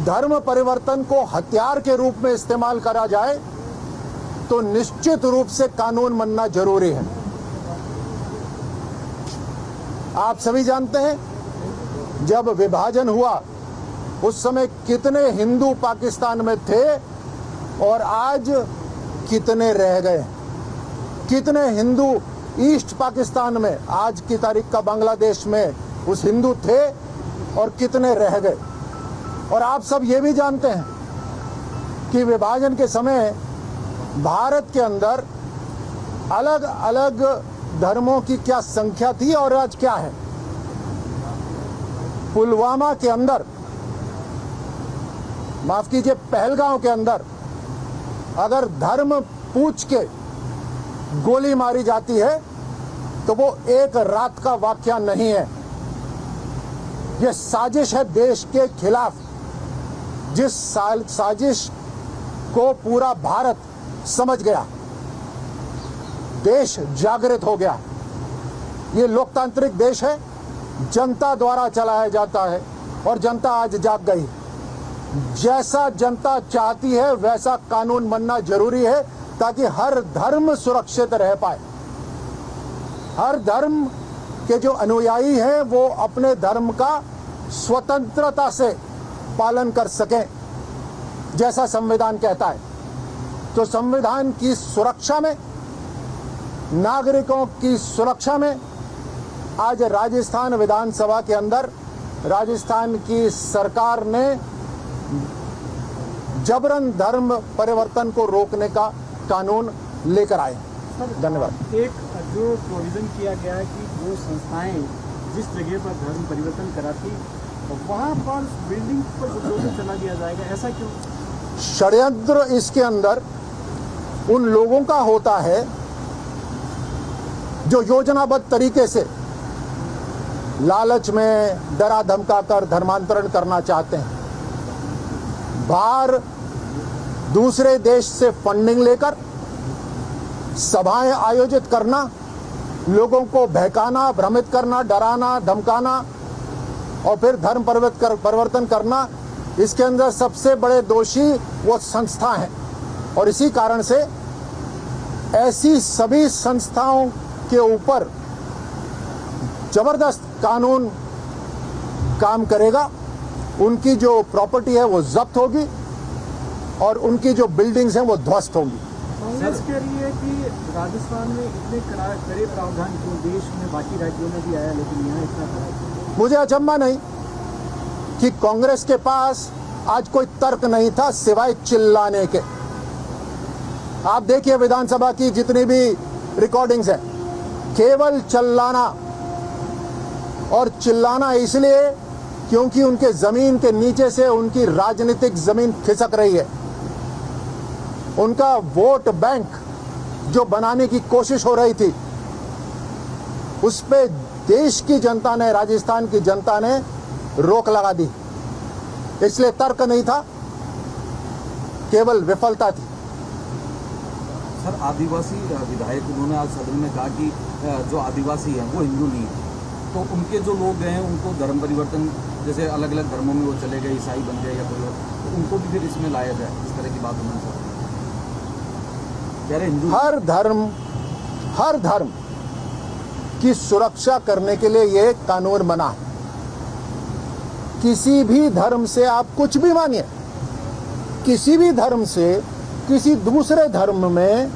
धर्म परिवर्तन को हथियार के रूप में इस्तेमाल करा जाए तो निश्चित रूप से कानून बनना जरूरी है। आप सभी जानते हैं जब विभाजन हुआ उस समय कितने हिंदू पाकिस्तान में थे और आज कितने रह गए। कितने हिंदू ईस्ट पाकिस्तान में आज की तारीख का बांग्लादेश में उस हिंदू थे और कितने रह गए। और आप सब ये भी जानते हैं कि विभाजन के समय भारत के अंदर अलग अलग धर्मों की क्या संख्या थी और आज क्या है। पुलवामा के अंदर, माफ कीजिए, पहलगांव के अंदर अगर धर्म पूछ के गोली मारी जाती है तो वो एक रात का वाकया नहीं है। ये साजिश है देश के खिलाफ, जिस साजिश को पूरा भारत समझ गया। देश जागृत हो गया। ये लोकतांत्रिक देश है, जनता द्वारा चलाया जाता है और जनता आज जाग गई। जैसा जनता चाहती है वैसा कानून बनना जरूरी है ताकि हर धर्म सुरक्षित रह पाए। हर धर्म के जो अनुयायी हैं वो अपने धर्म का स्वतंत्रता से पालन कर सकें जैसा संविधान कहता है। तो संविधान की सुरक्षा में, नागरिकों की सुरक्षा में आज राजस्थान विधानसभा के अंदर राजस्थान की सरकार ने जबरन धर्म परिवर्तन को रोकने का कानून लेकर आए। धन्यवाद। एक जो प्रोविजन किया गया है कि वो संस्थाएं जिस जगह पर धर्म परिवर्तन कराती वहाँ पर बिल्डिंग पर बुलडोजर चला दिया जाएगा, ऐसा क्यों? षड्यंत्र इसके अंदर उन लोगों का होता है जो योजनाबद्ध तरीके से लालच में डरा धमका कर धर्मांतरण करना चाहते हैं। बाहर दूसरे देश से फंडिंग लेकर सभाएं आयोजित करना, लोगों को बहकाना, भ्रमित करना, डराना, धमकाना और फिर धर्म परिवर्तन करना, इसके अंदर सबसे बड़े दोषी वो संस्था हैं। और इसी कारण से ऐसी सभी संस्थाओं के ऊपर जबरदस्त कानून काम करेगा। उनकी जो प्रॉपर्टी है वो जब्त होगी और उनकी जो बिल्डिंग्स हैं वो ध्वस्त होंगी। कांग्रेस कह रही है कि राजस्थान में इतने कड़े प्रावधान क्यों, देश में बाकी राज्यों में भी आया लेकिन यहाँ इतना कड़ा। मुझे अचंभा नहीं कि कांग्रेस के पास आज कोई तर्क नहीं था सिवाय चिल्लाने के। आप देखिए विधानसभा की जितनी भी रिकॉर्डिंग्स हैं, केवल चिल्लाना, और चिल्लाना इसलिए क्योंकि उनके जमीन के नीचे से उनकी राजनीतिक जमीन खिसक रही है। उनका वोट बैंक जो बनाने की कोशिश हो रही थी उस पे देश की जनता ने, राजस्थान की जनता ने रोक लगा दी। इसलिए तर्क नहीं था, केवल विफलता थी। सर, आदिवासी विधायक उन्होंने आज सदन में कहा कि जो आदिवासी हैं वो हिंदू नहीं है, तो उनके जो लोग हैं उनको धर्म परिवर्तन, जैसे अलग अलग धर्मों में वो चले गए, ईसाई बन गए या कोई और, तो उनको भी फिर इसमें लाया जाए, इस तरह की बात उन्होंने कहा। हिंदू हर धर्म की सुरक्षा करने के लिए ये कानून बना है। किसी भी धर्म से आप कुछ भी मानिए, किसी भी धर्म से किसी दूसरे धर्म में